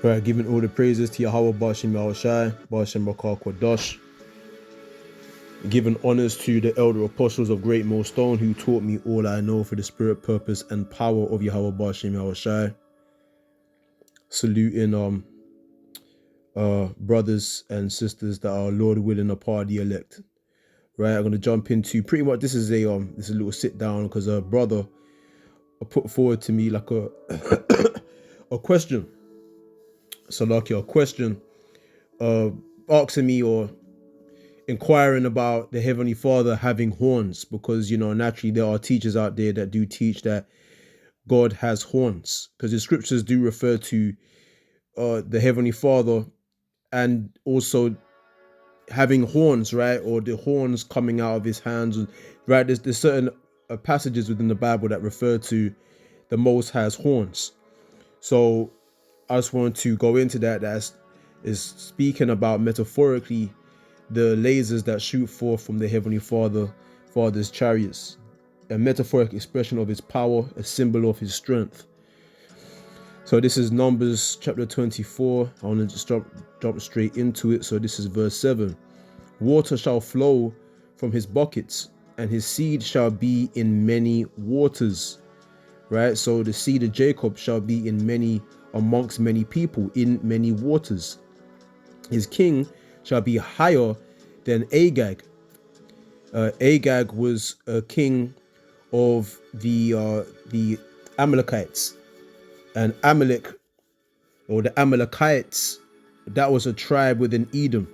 Right, giving all the praises to Yahweh Bashim Yahushai, Bashim Rakar Kodash, giving honors to the elder apostles of Great Millstone who taught me all I know for the spirit, purpose, and power of Yahweh Bashim Yahushai. Saluting brothers and sisters that are Lord willing a part of the elect. Right, I'm gonna jump into pretty much this is a little sit down because a brother put forward to me like a a question. So like a question asking me or inquiring about the Heavenly Father having horns, because naturally there are teachers out there that do teach that God has horns, because the scriptures do refer to the Heavenly Father and also having horns, right? Or the horns coming out of his hands, right? There's certain passages within the Bible that refer to the Most High's horns. So I just want to go into that. That is speaking about metaphorically the lasers that shoot forth from the Heavenly Father's chariots, a metaphoric expression of his power, a symbol of his strength. So this is Numbers chapter 24. I want to just jump straight into it. So this is verse 7. Water shall flow from his buckets, and his seed shall be in many waters. Right? So the seed of Jacob shall be in many, amongst many people, in many waters. His king shall be higher than Agag. Agag was a king of the Amalekites, and Amalek, or the Amalekites, that was a tribe within Edom.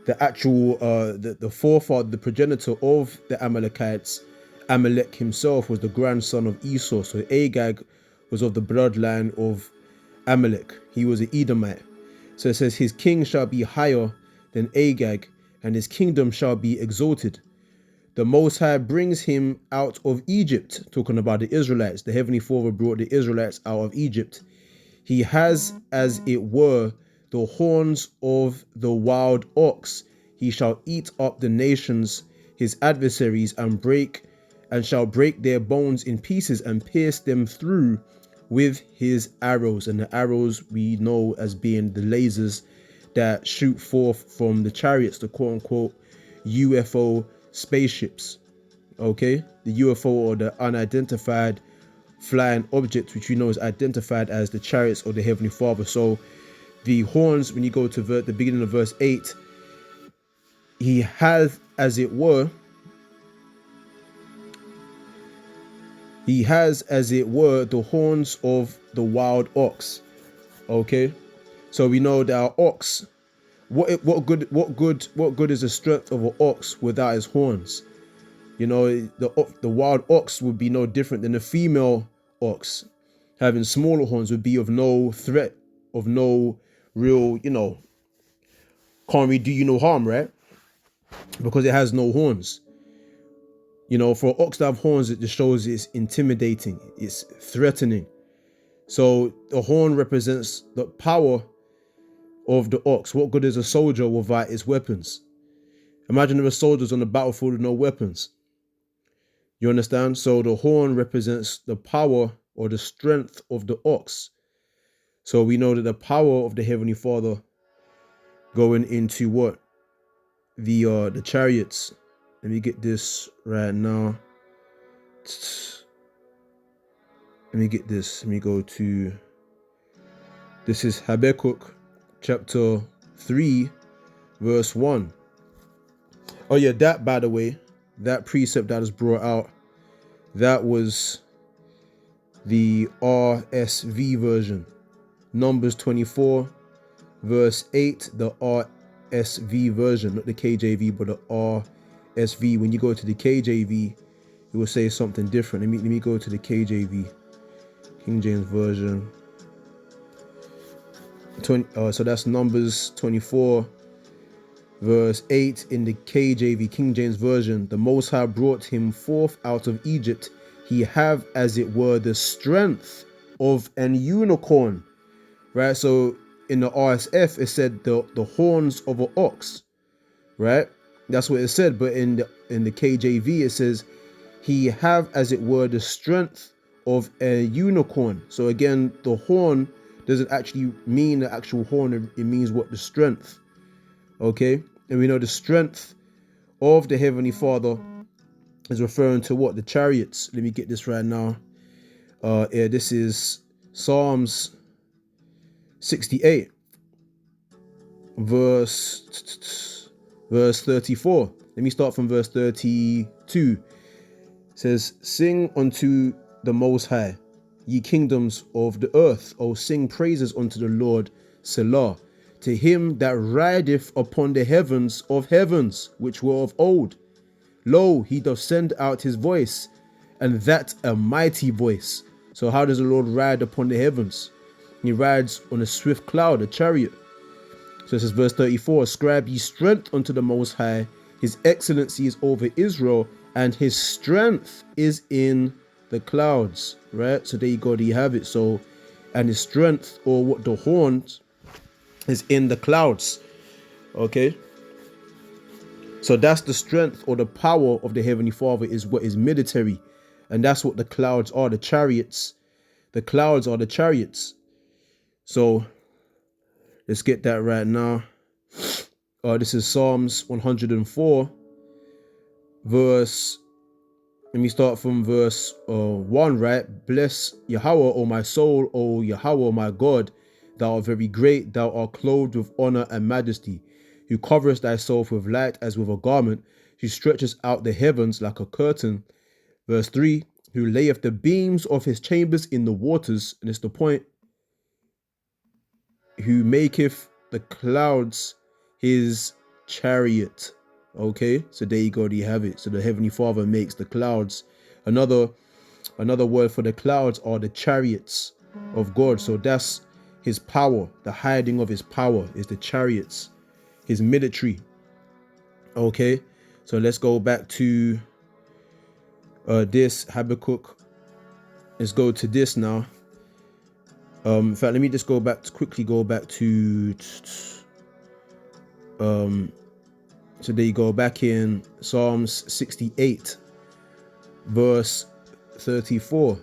The actual the forefather, the progenitor of the Amalekites, Amalek himself was the grandson of Esau. So Agag was of the bloodline of Amalek. He was an Edomite. So it says his king shall be higher than Agag, and his kingdom shall be exalted. The Most High brings him out of Egypt, talking about the Israelites. The Heavenly Father brought the Israelites out of Egypt. He has, as it were, the horns of the wild ox. He shall eat up the nations, his adversaries, and shall break their bones in pieces and pierce them through with his arrows. And the arrows we know as being the lasers that shoot forth from the chariots, the quote unquote UFO spaceships. Okay, the UFO, or the unidentified flying object, which we know is identified as the chariots of the Heavenly Father. So the horns, when you go to the beginning of verse 8, he has, as it were, the horns of the wild ox. Okay, so we know that our ox, what good is the strength of an ox without his horns? The wild ox would be no different than the female ox. Having smaller horns would be of no threat, of no real, can't really do you no harm, right? Because it has no horns. For an ox to have horns, it just shows it's intimidating, it's threatening. So the horn represents the power of the ox. What good is a soldier without his weapons? Imagine if a soldier's on the battlefield with no weapons. You understand? So the horn represents the power or the strength of the ox. So we know that the power of the Heavenly Father going into what? The chariots. Let me get this right now. Let me get this. Let me go to, this is Habakkuk chapter 3 verse 1. Oh yeah, that, by the way, that precept that is brought out, that was the RSV version. Numbers 24 verse 8, the RSV version, not the KJV, but the RSV. When you go to the KJV, it will say something different. Let me go to the KJV, King James Version. So that's Numbers 24 verse 8 in the KJV, King James Version. The Most High brought him forth out of Egypt. He have, as it were, the strength of an unicorn. Right? So in the RSF, it said the horns of an ox. Right? That's what it said. But in the KJV, it says he have, as it were, the strength of a unicorn. So again, the horn doesn't actually mean the actual horn. It means what? The strength. Okay, and we know the strength of the Heavenly Father is referring to what? The chariots. Let me get this right now. Yeah, this is Psalms 68, verse 34. Let me start from verse 32. It says, "Sing unto the Most High, ye kingdoms of the earth. O sing praises unto the Lord, Selah. To him that rideth upon the heavens of heavens, which were of old. Lo, he doth send out his voice, and that a mighty voice." So how does the Lord ride upon the heavens? He rides on a swift cloud, a chariot. So it says verse 34, "Ascribe ye strength unto the Most High, his excellency is over Israel, and his strength is in the clouds." Right? So there you go, there you have it. So, and his strength, or what, the horns, is in the clouds. Okay? So that's the strength or the power of the Heavenly Father, is what is military. And that's what the clouds are, the chariots. The clouds are the chariots. So let's get that right now. This is Psalms 104, verse, let me start from verse 1, right? "Bless Yahweh, O my soul, O Yahweh, my God. Thou art very great, thou art clothed with honor and majesty. Who coverest thyself with light as with a garment, who stretches out the heavens like a curtain." Verse 3, "Who layeth the beams of his chambers in the waters," and it's the point, "who maketh the clouds his chariot." Okay, so there you go, there you have it. So the Heavenly Father makes the clouds. Another word for the clouds are the chariots of God. So that's his power. The hiding of his power is the chariots, his military. Okay, so let's go back to this Habakkuk. Let's go to this now. In fact, let me just quickly go back to so there you go, back in Psalms 68, verse 34.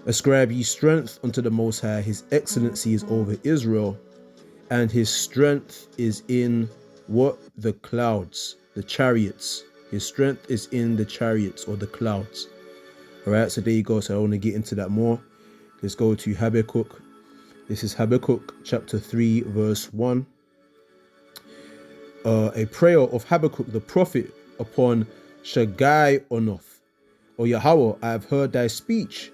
"Ascribe ye strength unto the Most High, his excellency is over Israel, and his strength is in" what? "The clouds," the chariots. His strength is in the chariots or the clouds. All right, so there you go. So I want to get into that more. Let's go to Habakkuk. This is Habakkuk chapter 3, verse 1. A prayer of Habakkuk the prophet upon Shagai Onoth. "O Yahweh, I have heard thy speech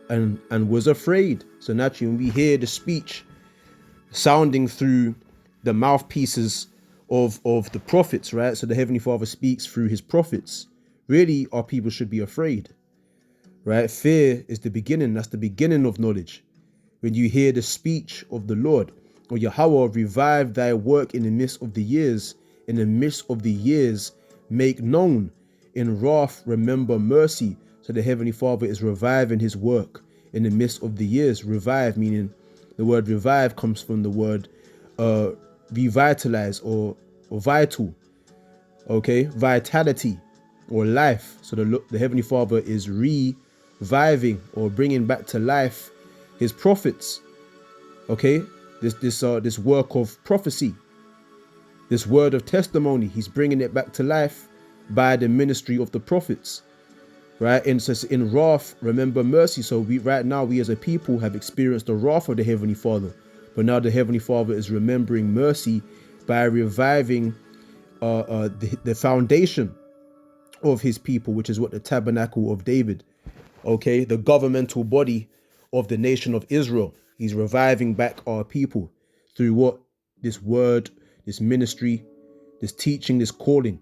and was afraid." So naturally, when we hear the speech sounding through the mouthpieces of the prophets, right? So the Heavenly Father speaks through his prophets. Really, our people should be afraid, right? Fear is the beginning. That's the beginning of knowledge. When you hear the speech of the Lord, "O Yahweh, revive thy work in the midst of the years. In the midst of the years, make known. In wrath, remember mercy." So the Heavenly Father is reviving his work in the midst of the years. Revive, meaning the word revive comes from the word revitalize or vital. Okay, vitality or life. So the Heavenly Father is reviving or bringing back to life his prophets. Okay, this work of prophecy, this word of testimony, he's bringing it back to life by the ministry of the prophets, right? And so in wrath, remember mercy. So we as a people have experienced the wrath of the Heavenly Father, but now the Heavenly Father is remembering mercy by reviving the foundation of his people, which is what? The tabernacle of David. Okay, the governmental body of the nation of Israel. He's reviving back our people through what? This word, this ministry, this teaching, this calling.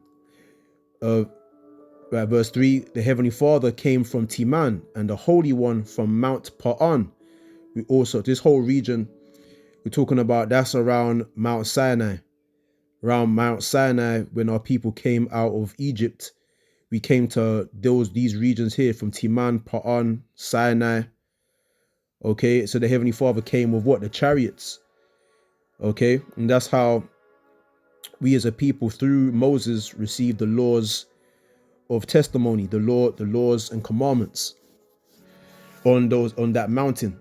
Verse 3, "The Heavenly Father came from Teman, and the Holy One from Mount Pa'an." We also, this whole region we're talking about, that's around Mount Sinai. Around Mount Sinai, when our people came out of Egypt, we came to these regions here from Teman, Pa'an, Sinai. Okay, so the Heavenly Father came with what? The chariots. Okay, and that's how we as a people through Moses received the laws of testimony, the laws and commandments on that mountain,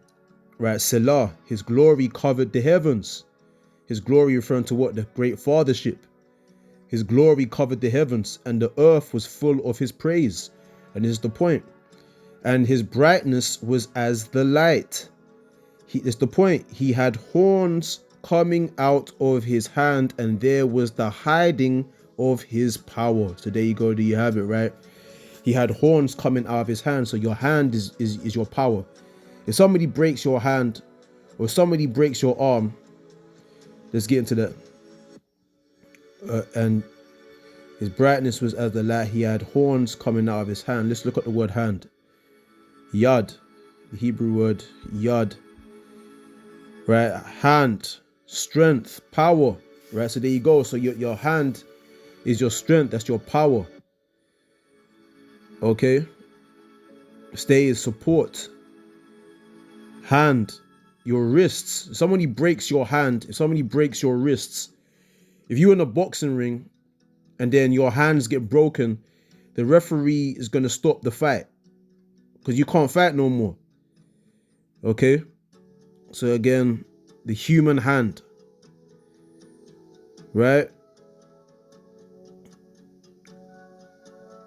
right? Selah, his glory covered the heavens. His glory referring to what? The great fathership. His glory covered the heavens, and the earth was full of his praise. And this is the point. And his brightness was as the light. It's the point. He had horns coming out of his hand, and there was the hiding of his power. So there you go. Do you have it, right? He had horns coming out of his hand. So your hand is your power. If somebody breaks your hand or somebody breaks your arm, let's get into that. And his brightness was as the light. He had horns coming out of his hand. Let's look at the word hand. Yad, the Hebrew word yad, right? Hand, strength, power, right? So there you go. So your hand is your strength. That's your power. Okay. Stay is support. Hand, your wrists. If somebody breaks your hand, if somebody breaks your wrists, if you're in a boxing ring and then your hands get broken, the referee is going to stop the fight because you can't fight no more. Okay. So again, the human hand, right?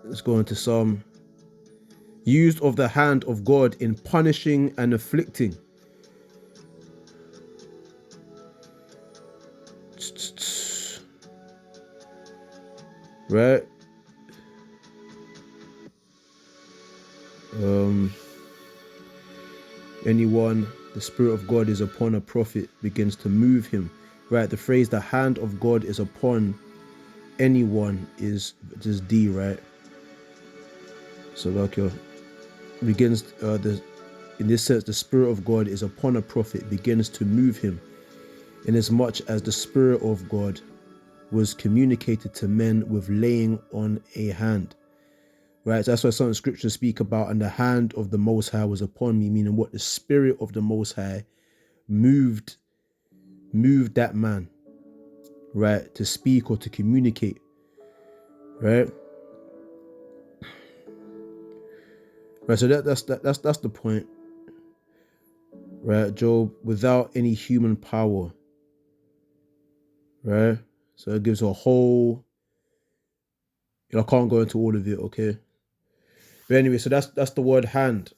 Let's go into some. Used of the hand of God in punishing and afflicting. Right? Anyone the Spirit of God is upon a prophet begins to move him. Right? The phrase the hand of God is upon anyone is just D, right? So like begins in this sense, the Spirit of God is upon a prophet, begins to move him, inasmuch as the Spirit of God was communicated to men with laying on a hand. Right, so that's why some scriptures speak about, and the hand of the Most High was upon me, meaning what? The Spirit of the Most High moved that man, right, to speak or to communicate, right? Right, so that's the point, right? Job, without any human power, right? So it gives a whole, I can't go into all of it, okay? But anyway, so that's the word hand,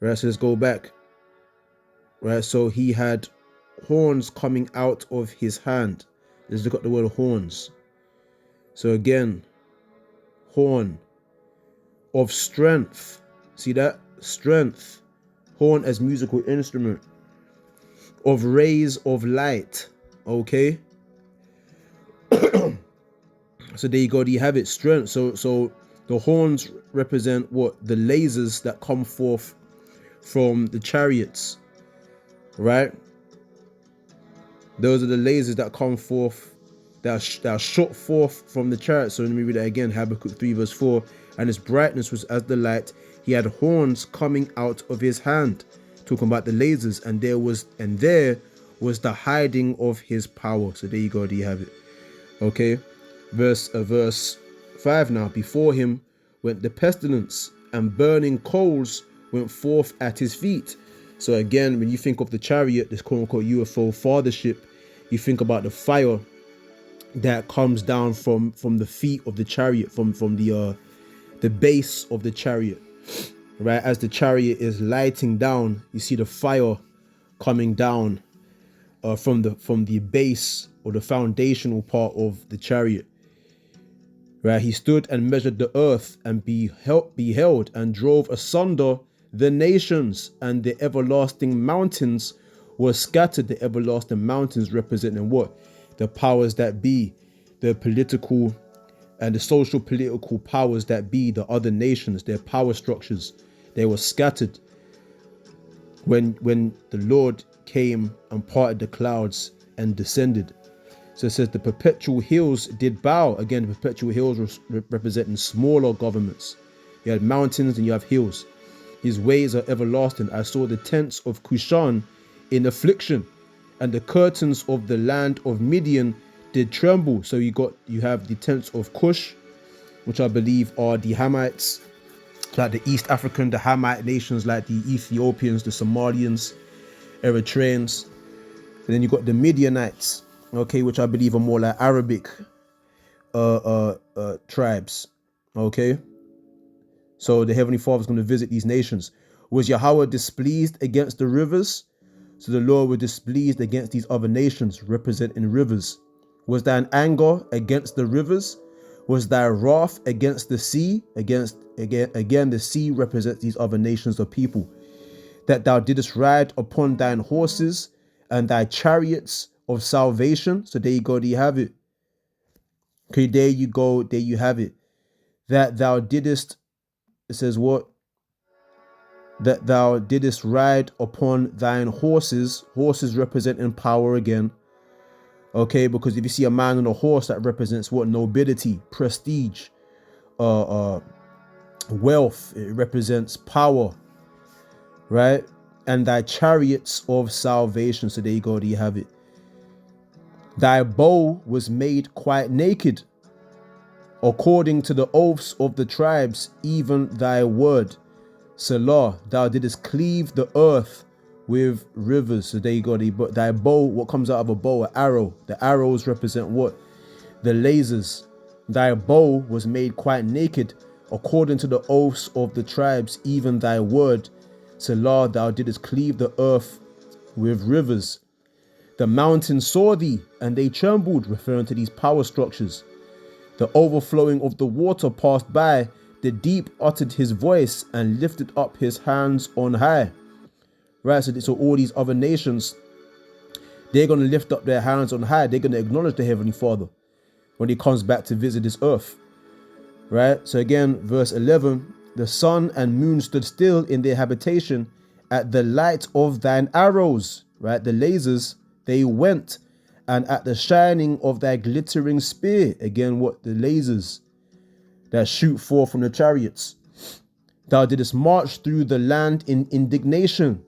right? So let's go back, right? So he had horns coming out of his hand. Let's look at the word horns. So again, horn of strength. See that? Strength. Horn as musical instrument. Of rays of light. Okay. So there you go. Do you have it? Strength. So the horns represent what? The lasers that come forth from the chariots. Right? Those are the lasers that come forth, that are shot forth from the chariot. So let me read that again. Habakkuk 3 verse 4. And his brightness was as the light. He had horns coming out of his hand. Talking about the lasers. And there was the hiding of his power. So there you go. Do you have it? Okay. Verse 5 now. Before him went the pestilence, and burning coals went forth at his feet. So again, when you think of the chariot, this quote unquote UFO fathership, you think about the fire that comes down from the feet of the chariot, from the base of the chariot, right? As the chariot is lighting down, you see the fire coming down from the base or the foundational part of the chariot, right? He stood and measured the earth and beheld and drove asunder the nations, and the everlasting mountains were scattered. The everlasting mountains representing what? The powers that be, the political and the social political powers that be, the other nations, their power structures, they were scattered when the Lord came and parted the clouds and descended. So it says the perpetual hills did bow. Again, the perpetual hills representing smaller governments. You had mountains and you have hills. His ways are everlasting. I saw the tents of Cushan in affliction, and the curtains of the land of Midian did tremble. So you have the tents of Cush, which I believe are the Hamites, like the East African, the Hamite nations, like the Ethiopians, the Somalians, Eritreans. And then you got the Midianites, okay, which I believe are more like Arabic tribes, okay. So the Heavenly Father is going to visit these nations. Was Yahweh displeased against the rivers? So the Lord was displeased against these other nations representing rivers. Was thine anger against the rivers? Was thy wrath against the sea? Again, the sea represents these other nations of people. That thou didst ride upon thine horses and thy chariots of salvation. So there you go, there you have it. Okay, there you go, there you have it. That thou didst, it says what? That thou didst ride upon thine horses. Horses representing power again. Okay, because if you see a man on a horse, that represents what? Nobility, prestige, wealth. It represents power, right? And thy chariots of salvation. So there you go, there you have it. Thy bow was made quite naked, according to the oaths of the tribes, even thy word. Selah, thou didst cleave the earth with rivers. So there you go. Thy bow, what comes out of a bow? An arrow. The arrows represent what? The lasers. Thy bow was made quite naked, according to the oaths of the tribes, even thy word. Selah, thou didst cleave the earth with rivers. The mountains saw thee, and they trembled, referring to these power structures. The overflowing of the water passed by. The deep uttered his voice and lifted up his hands on high. Right, so all these other nations, they're going to lift up their hands on high. They're going to acknowledge the Heavenly Father when he comes back to visit this earth. Right, so again, verse 11, the sun and moon stood still in their habitation at the light of thine arrows. Right, the lasers, they went, and at the shining of thy glittering spear. Again, what? The lasers that shoot forth from the chariots. Thou didst march through the land in indignation.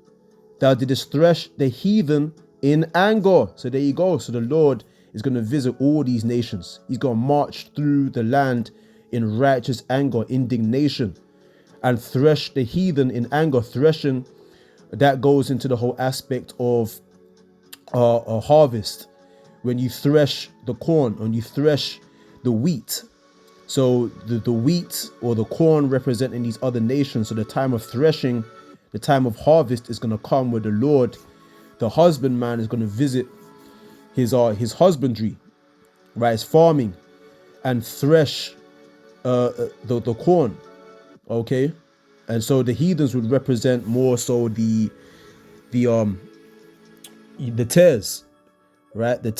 Thou didst thresh the heathen in anger. So there you go. So the Lord is going to visit all these nations. He's going to march through the land in righteous anger, indignation, and thresh the heathen in anger. Threshing, that goes into the whole aspect of a harvest. When you thresh the corn, when you thresh the wheat. So the wheat or the corn representing these other nations. So the time of threshing, the time of harvest is going to come where the Lord, the husbandman, is going to visit his husbandry, right? His farming, and thresh the corn. Okay, and so the heathens would represent more so the tares, right? The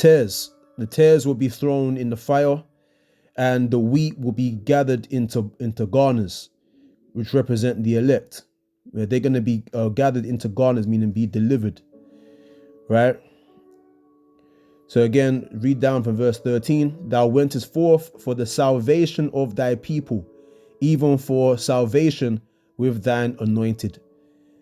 tares will be thrown in the fire. And the wheat will be gathered into garners, which represent the elect. They're going to be gathered into garners, meaning be delivered, right? So again, read down from verse 13. Thou wentest forth for the salvation of thy people, even for salvation with thine anointed.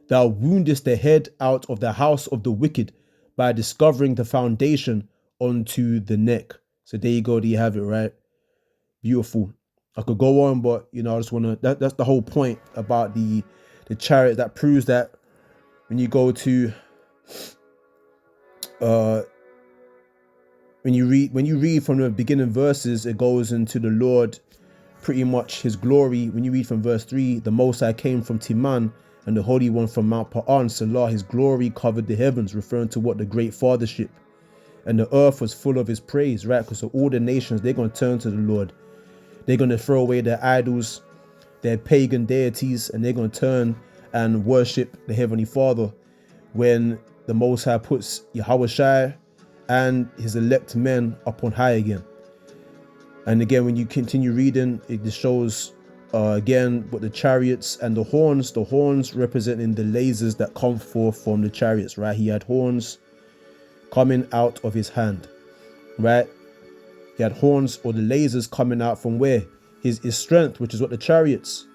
Thou woundest the head out of the house of the wicked by discovering the foundation unto the neck. So there you go, there you have it, right? Beautiful. I could go on, but I just want to, that's the whole point about the chariot. That proves that when you go to when you read from the beginning verses, it goes into the Lord, pretty much his glory. When you read from verse 3, the Most High came from Timan, and the Holy One from Mount Pa'an. Salah, his glory covered the heavens, referring to what? The great fathership. And the earth was full of his praise, right? Because so all the nations, they're going to turn to the Lord. They're going to throw away their idols, their pagan deities, and they're going to turn and worship the Heavenly Father when the Most High puts Yahushua and his elect men up on high again. And again, when you continue reading, it just shows again what the chariots and the horns representing the lasers that come forth from the chariots, right? He had horns coming out of his hand, right? He had horns or the lasers coming out from where? His strength, which is what the chariots.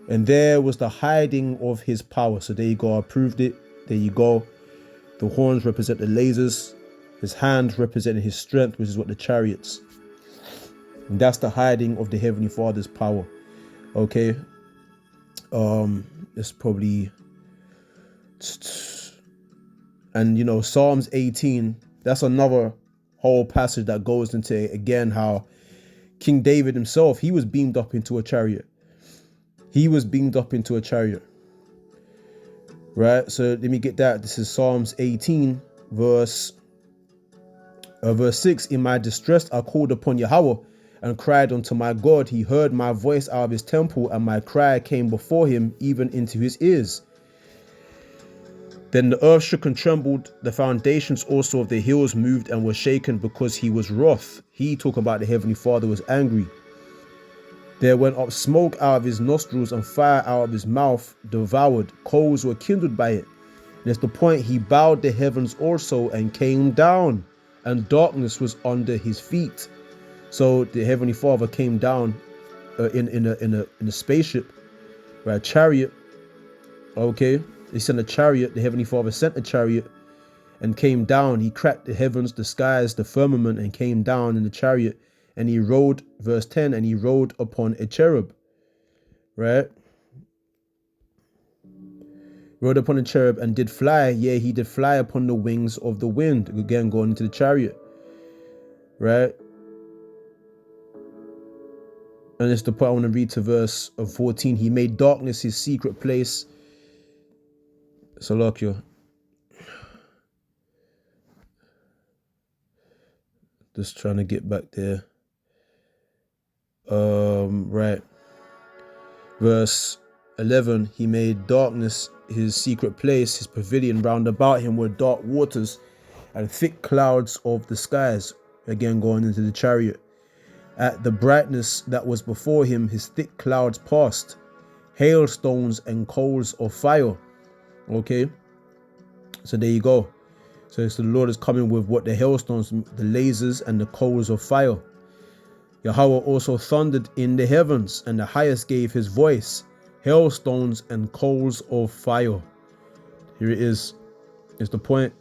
And there was the hiding of his power. So there you go. I proved it. There you go. The horns represent the lasers. His hand representing his strength, which is what the chariots. And that's the hiding of the Heavenly Father's power. Okay. It's probably, and you know, Psalms 18, that's another whole passage that goes into, again, how King David himself, he was beamed up into a chariot. He was beamed up into a chariot. Right? So let me get that. This is Psalms 18, verse 6. In my distress, I called upon Yahweh and cried unto my God. He heard my voice out of his temple, and my cry came before him, even into his ears. Then the earth shook and trembled. The foundations also of the hills moved and were shaken, because he was wroth. He, talking about the Heavenly Father, was angry. There went up smoke out of his nostrils, and fire out of his mouth devoured. Coals were kindled by it. And it's the point, he bowed the heavens also and came down, and darkness was under his feet. So the Heavenly Father came down in a spaceship, right? A chariot. Okay, he sent a chariot. The Heavenly Father sent a chariot and came down. He cracked the heavens, the skies, the firmament, and came down in the chariot. And he rode, verse 10, and he rode upon a cherub, right? Rode upon a cherub and did fly. Yea, he did fly upon the wings of the wind. Again, going into the chariot, right? And it's the part I want to read to verse 14. He made darkness his secret place. Salakia. Just trying to get back there. Right. Verse 11, he made darkness his secret place, his pavilion. Round about him were dark waters and thick clouds of the skies. Again, going into the chariot. At the brightness that was before him, his thick clouds passed, hailstones and coals of fire. Okay, so there you go. So the Lord is coming with what? The hailstones, the lasers, and the coals of fire. Yahweh also thundered in the heavens, and the highest gave his voice, hailstones and coals of fire. Here it is. It's the point.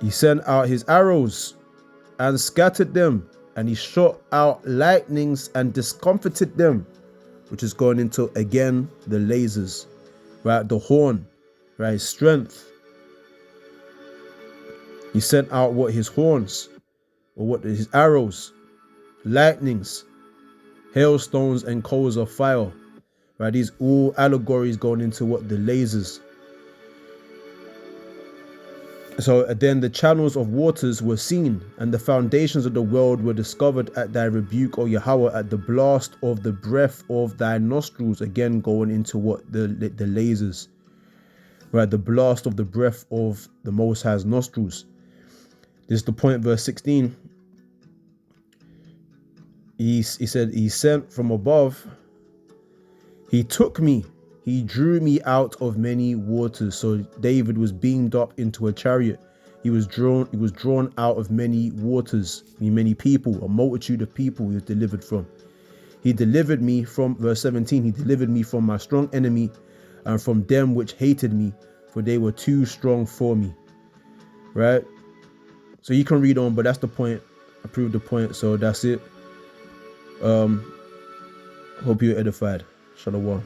He sent out his arrows and scattered them, and he shot out lightnings and discomfited them, which is going into, again, the lasers, right? The horn, right? Strength. He sent out what? His horns, or what? His arrows, lightnings, hailstones, and coals of fire, right? These all allegories going into what? The lasers. So then the channels of waters were seen, and the foundations of the world were discovered at thy rebuke, O Yahweh, at the blast of the breath of thy nostrils. Again, going into what? The lasers, right? The blast of the breath of the Most High's nostrils. This is the point, verse 16. He said, he sent from above. He took me. He drew me out of many waters. So David was beamed up into a chariot. He was drawn out of many waters, many people, a multitude of people he was delivered from. He delivered me from, verse 17, he delivered me from my strong enemy and from them which hated me, for they were too strong for me. Right? So you can read on, but that's the point. I proved the point. So that's it. Hope you're edified. Shalom.